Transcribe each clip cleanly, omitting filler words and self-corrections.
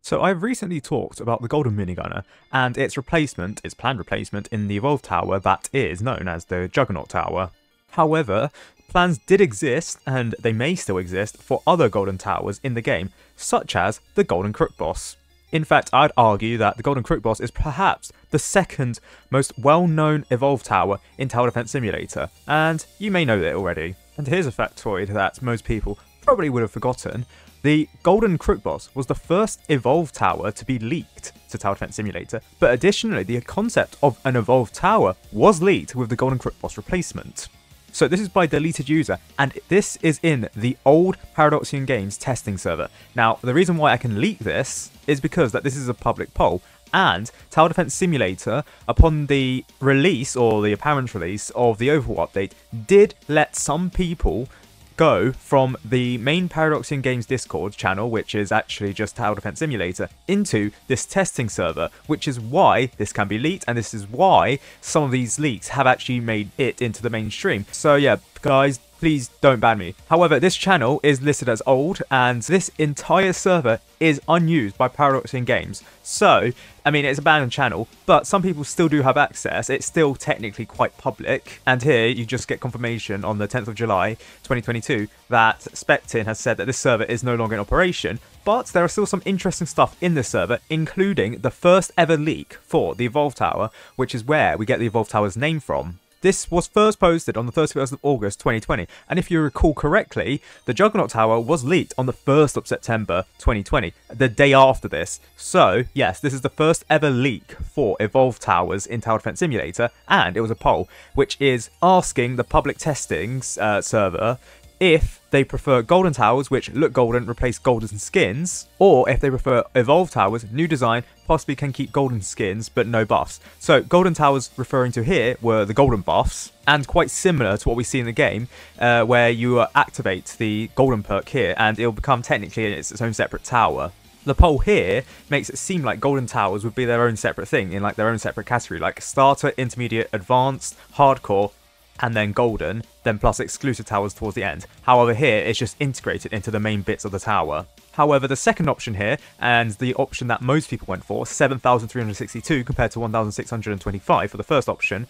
So I've recently talked about the Golden Minigunner and its replacement, its planned replacement in the Evolve Tower that is known as the Juggernaut Tower. However, plans did exist, and they may still exist, for other Golden Towers in the game, such as the Golden Crook Boss. In fact, I'd argue that the Golden Crook Boss is perhaps the second most well-known Evolve Tower in Tower Defense Simulator, and you may know it already. And here's a factoid that most people probably would have forgotten. The Golden Crook Boss was the first Evolve Tower to be leaked to Tower Defense Simulator, but additionally the concept of an Evolve Tower was leaked with the Golden Crook Boss replacement. So this is by deleted user, and this is in the old Paradoxum Games testing server. Now, the reason why I can leak this is because this is a public poll, and Tower Defense Simulator, upon the release, or the apparent release, of the overhaul update, did let some people go from the main Paradoxum Games Discord channel, which is actually just Tower Defense Simulator, into this testing server, which is why this can be leaked, and this is why some of these leaks have actually made it into the mainstream. So yeah, guys, please don't ban me. However, this channel is listed as old, and this entire server is unused by Paradoxum Games. So, I mean, it's a banned channel, but some people still do have access. It's still technically quite public. And here, you just get confirmation on the 10th of July, 2022, that Spectin has said that this server is no longer in operation. But there are still some interesting stuff in this server, including the first ever leak for the Evolve Tower, which is where we get the Evolve Tower's name from. This was first posted on the 31st of August 2020, and if you recall correctly, the Juggernaut Tower was leaked on the 1st of September 2020, the day after this. So, yes, this is the first ever leak for Evolve Towers in Tower Defense Simulator, and it was a poll, which is asking the public testings server if they prefer golden towers, which look golden, replace golden skins, or if they prefer Evolve Towers, new design, possibly can keep golden skins, but no buffs. So golden towers referring to here were the golden buffs, and quite similar to what we see in the game, where you activate the golden perk here, and it'll become technically its own separate tower. The poll here makes it seem like golden towers would be their own separate thing, in like their own separate category, like starter, intermediate, advanced, hardcore, and then golden, then plus exclusive towers towards the end. However, here it's just integrated into the main bits of the tower. However, the second option here, and the option that most people went for, 7,362 compared to 1,625 for the first option,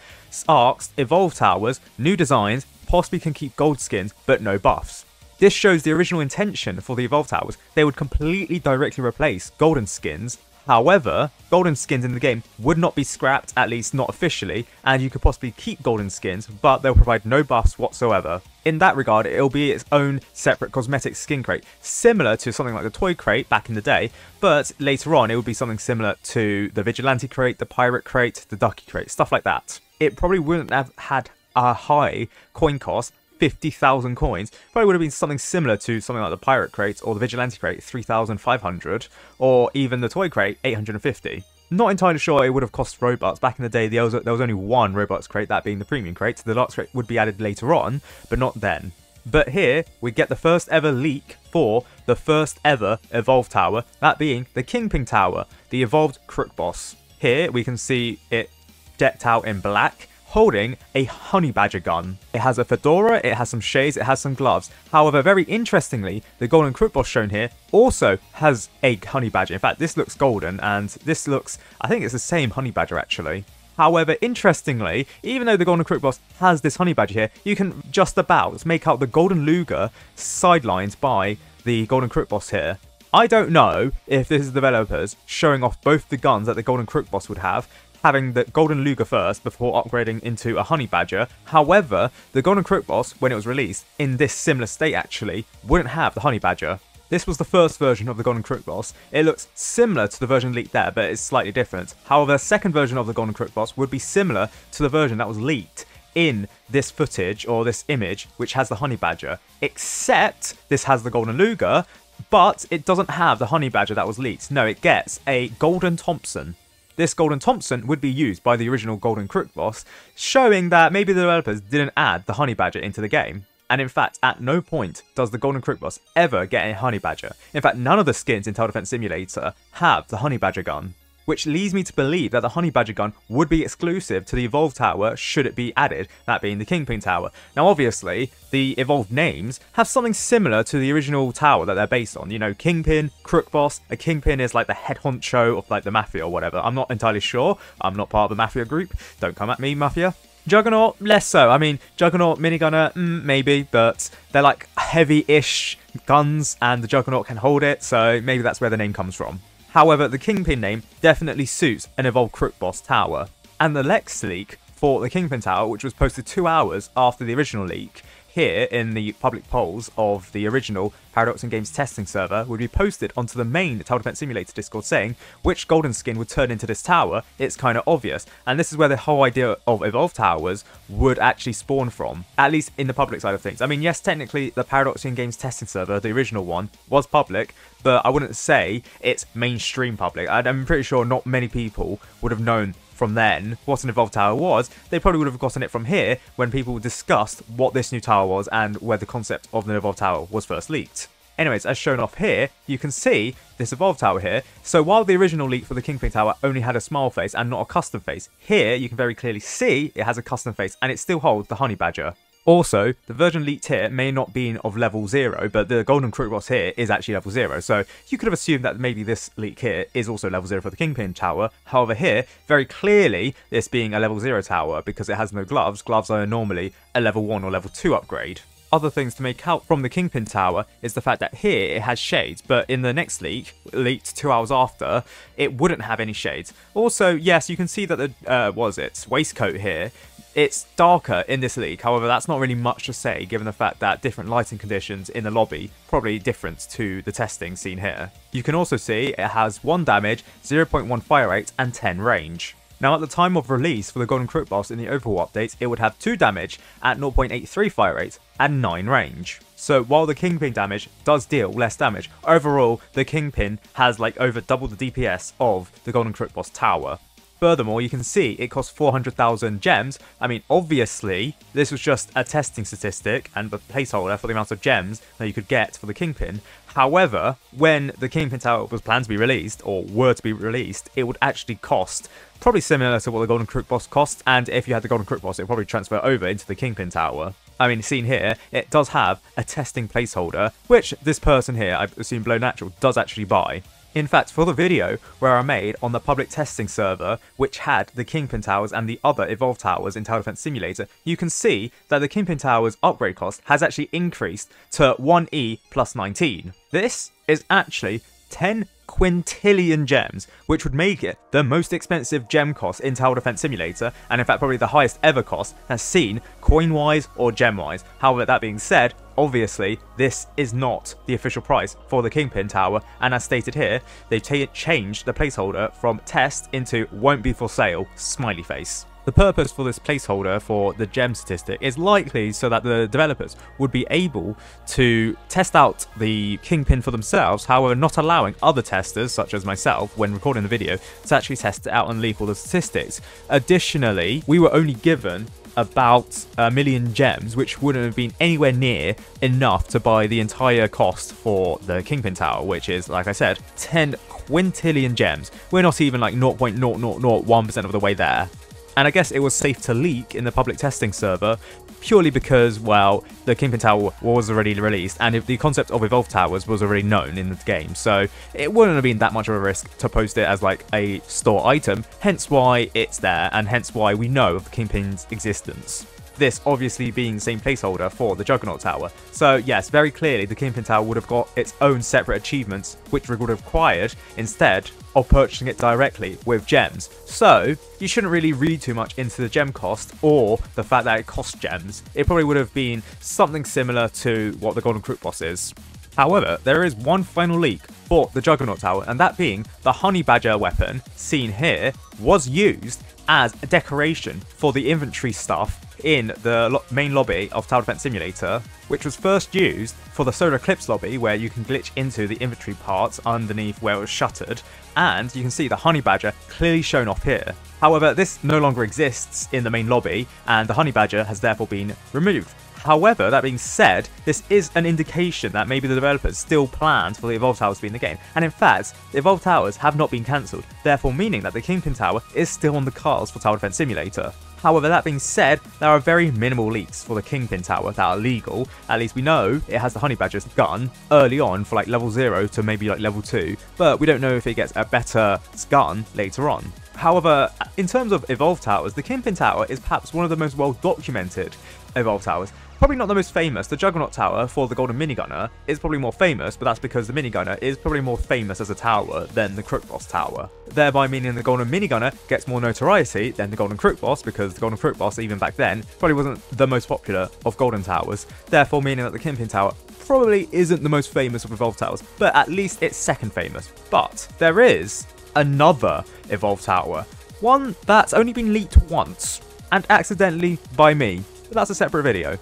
asks Evolve Towers, new designs, possibly can keep gold skins, but no buffs. This shows the original intention for the Evolve Towers. They would completely directly replace golden skins. However, golden skins in the game would not be scrapped, at least not officially, and you could possibly keep golden skins, but they'll provide no buffs whatsoever. In that regard, it'll be its own separate cosmetic skin crate, similar to something like the toy crate back in the day, but later on it would be something similar to the vigilante crate, the pirate crate, the ducky crate, stuff like that. It probably wouldn't have had a high coin cost, 50,000 coins, probably would have been something similar to something like the pirate crate or the vigilante crate, 3,500, or even the toy crate, 850. Not entirely sure it would have cost Robux. Back in the day, there was only one Robux crate, that being the premium crate. The deluxe crate would be added later on, but not then. But here, we get the first ever leak for the first ever Evolve Tower, that being the Kingpin Tower, the Evolved Crook Boss. Here, we can see it decked out in black, holding a honey badger gun. It has a fedora, it has some shades, it has some gloves. However, very interestingly, the Golden Crook Boss shown here also has a honey badger. In fact, this looks golden, and this looks, I think it's the same honey badger actually. However, interestingly, even though the Golden Crook Boss has this honey badger here, you can just about make out the Golden Luger sidelined by the Golden Crook Boss here. I don't know if this is developers showing off both the guns that the Golden Crook Boss would have, having the Golden Luger first before upgrading into a Honey Badger. However, the Golden Crook Boss, when it was released, in this similar state actually, wouldn't have the Honey Badger. This was the first version of the Golden Crook Boss. It looks similar to the version leaked there, but it's slightly different. However, the second version of the Golden Crook Boss would be similar to the version that was leaked in this footage, or this image, which has the Honey Badger. Except, this has the Golden Luger, but it doesn't have the Honey Badger that was leaked. No, it gets a Golden Thompson. This Golden Thompson would be used by the original Golden Crook Boss, showing that maybe the developers didn't add the Honey Badger into the game. And in fact, at no point does the Golden Crook Boss ever get a Honey Badger. In fact, none of the skins in Tower Defense Simulator have the Honey Badger gun. which leads me to believe that the honey badger gun would be exclusive to the evolved tower should it be added, that being the Kingpin tower. Now obviously, the evolved names have something similar to the original tower that they're based on. You know, Kingpin, Crook boss. A Kingpin is like the head honcho of like the mafia or whatever. I'm not entirely sure. I'm not part of the mafia group. Don't come at me, mafia. Juggernaut, less so. I mean, Juggernaut, minigunner, maybe, but they're like heavy-ish guns and the Juggernaut can hold it, so maybe that's where the name comes from. However, the Kingpin name definitely suits an evolved Crook boss tower. And the Lex leak for the Kingpin tower, which was posted 2 hours after the original leak, here in the public polls of the original Paradoxum Games testing server, would be posted onto the main Tower Defense Simulator Discord saying which golden skin would turn into this tower. It's kind of obvious, and this is where the whole idea of evolved towers would actually spawn from, at least in the public side of things. I mean, yes, technically the Paradoxum Games testing server, the original one, was public, but I wouldn't say it's mainstream public. I'm pretty sure not many people would have known from then what an evolved tower was. They probably would have gotten it from here when people discussed what this new tower was and where the concept of an evolved tower was first leaked. Anyways, as shown off here, you can see this evolved tower here. So while the original leak for the Kingpin tower only had a smile face and not a custom face, here you can very clearly see it has a custom face and it still holds the honey badger. Also, the version leaked here may not be of level 0, but the golden Crook boss here is actually level 0, so you could have assumed that maybe this leak here is also level 0 for the Kingpin tower. However here, very clearly, this being a level 0 tower because it has no gloves. Gloves are normally a level 1 or level 2 upgrade. Other things to make out from the Kingpin tower is the fact that here it has shades, but in the next leak, leaked 2 hours after, it wouldn't have any shades. Also, yes, you can see that the, waistcoat here, it's darker in this leak. However, that's not really much to say given the fact that different lighting conditions in the lobby probably different to the testing seen here. You can also see it has 1 damage, 0.1 fire rate and 10 range. Now at the time of release for the Golden Crook boss in the overhaul update, it would have 2 damage at 0.83 fire rate and 9 range. So while the Kingpin damage does deal less damage, overall the Kingpin has like over double the DPS of the Golden Crook boss tower. Furthermore, you can see it costs 400,000 gems. I mean, obviously, this was just a testing statistic and a placeholder for the amount of gems that you could get for the Kingpin. However, when the Kingpin tower was planned to be released, or were to be released, it would actually cost probably similar to what the Golden Crook boss costs, and if you had the Golden Crook boss, it would probably transfer over into the Kingpin tower. I mean, seen here, it does have a testing placeholder, which this person here, I assume Blow Natural, does actually buy. In fact, for the video where I made on the public testing server, which had the Kingpin towers and the other evolved towers in Tower Defense Simulator, you can see that the Kingpin tower's upgrade cost has actually increased to 1E plus 19. This is actually 10 quintillion gems, which would make it the most expensive gem cost in Tower Defense Simulator, and in fact probably the highest ever cost as seen coin-wise or gem-wise. However, that being said, obviously this is not the official price for the Kingpin tower, and as stated here, they've changed the placeholder from test into won't be for sale, smiley face. The purpose for this placeholder for the gem statistic is likely so that the developers would be able to test out the Kingpin for themselves, however not allowing other testers, such as myself, when recording the video, to actually test it out and leak all the statistics. Additionally, we were only given about 1 million gems, which wouldn't have been anywhere near enough to buy the entire cost for the Kingpin tower, which is, like I said, 10 quintillion gems. We're not even like 0.0001% of the way there. And I guess it was safe to leak in the public testing server purely because, well, the Kingpin tower was already released and if the concept of evolved towers was already known in the game, so it wouldn't have been that much of a risk to post it as like a store item, hence why it's there and hence why we know of the Kingpin's existence. This obviously being the same placeholder for the Juggernaut tower. So yes, very clearly the Kingpin tower would have got its own separate achievements, which would have required instead of purchasing it directly with gems. So you shouldn't really read too much into the gem cost or the fact that it costs gems. It probably would have been something similar to what the Golden Crook boss is. However, there is one final leak for the Juggernaut tower, and that being the Honey Badger weapon, seen here, was used as a decoration for the inventory stuff in the main lobby of Tower Defense Simulator, which was first used for the Solar Eclipse lobby, where you can glitch into the inventory parts underneath where it was shuttered, and you can see the Honey Badger clearly shown off here. However, this no longer exists in the main lobby, and the Honey Badger has therefore been removed. However, that being said, this is an indication that maybe the developers still planned for the Evolve Towers to be in the game, and in fact, the Evolve Towers have not been cancelled, therefore meaning that the Kingpin Tower is still on the cards for Tower Defense Simulator. However, that being said, there are very minimal leaks for the Kingpin Tower that are legal. At least we know it has the Honey Badger's gun early on for like level 0 to maybe like level 2, but we don't know if it gets a better gun later on. However, in terms of Evolve Towers, the Kingpin Tower is perhaps one of the most well documented Evolve Towers. Probably not the most famous. The Juggernaut Tower for the Golden Minigunner is probably more famous, but that's because the Minigunner is probably more famous as a tower than the Crook Boss Tower. Thereby meaning the Golden Minigunner gets more notoriety than the Golden Crook Boss, because the Golden Crook Boss, even back then, probably wasn't the most popular of Golden Towers. Therefore meaning that the Kingpin Tower probably isn't the most famous of Evolve Towers, but at least it's second famous. But there is another Evolve Tower, one that's only been leaked once, and accidentally by me, but that's a separate video.